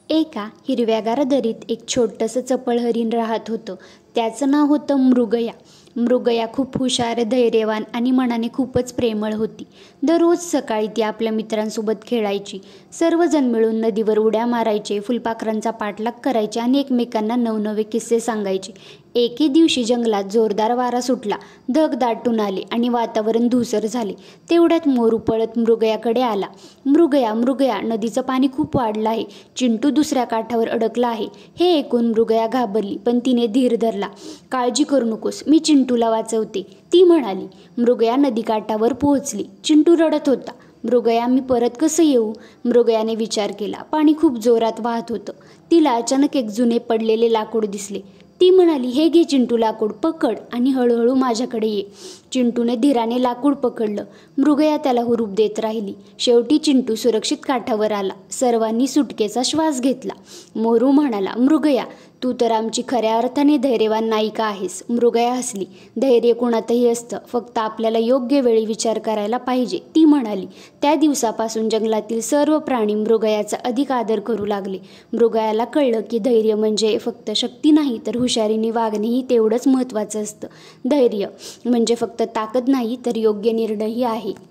एका हिरव्यागार दरीत एक छोटंसं चपळ हरीण राहत होतं. त्याचं नाव होतं मृगया. मृगया खूप हुशार, धैर्यवान आणि मनाने खूपच प्रेमळ होती. दररोज सकाळी ती आपल्या मित्रांसोबत खेळायची. सर्वजण मिळून नदीवर उड्या मारायचे, फुलपाखरांचा पाठलाग करायचे आणि एकमेकांना नवनवे किस्से सांगायचे. एके दिवशी जंगलात जोरदार वारा सुटला. ढग दाटून आले आणि वातावरण धुसर झाले. तेवढ्यात मोरू पळत मृगयाकडे आला. मृगया, मृगया, नदीचं पाणी खूप वाढलं आहे. चिंटू दुसऱ्या काठावर अडकला आहे. हे ऐकून मृगया घाबरली, पण तिने धीर धरला. काळजी करू नकोस, मी चिंटूला वाचवते, ती म्हणाली. मृगया नदीकाठावर पोहोचली. चिंटू रडत होता. मृगया, मी परत कसं येऊ? मृगयाने विचार केला. पाणी खूप जोरात वाहत होतं. तिला अचानक एक जुने पडलेले लाकूड दिसले. ती म्हणाली, हे घे चिंटू, लाकूड पकड आणि हळूहळू माझ्याकडे ये. चिंटूने धीराने लाकूड पकडलं. मृगया त्याला हुरूप देत राहिली. शेवटी चिंटू सुरक्षित काठावर आला. सर्वांनी सुटकेचा श्वास घेतला. मोरू म्हणाला, मृगया, तू तर आमची खऱ्या अर्थाने धैर्यवान नायिका आहेस. मृगया हसली. धैर्य कोणातही असतं, फक्त आपल्याला योग्य वेळी विचार करायला पाहिजे, ती म्हणाली. त्या दिवसापासून जंगलातील सर्व प्राणी मृगयाचा अधिक आदर करू लागले. मृगयाला कळलं की धैर्य म्हणजे फक्त शक्ती नाही, तर हुशारीने वागणेही तेवढंच महत्त्वाचं असतं. धैर्य म्हणजे फक्त ताकद नाही, तर योग्य निर्णयही आहे.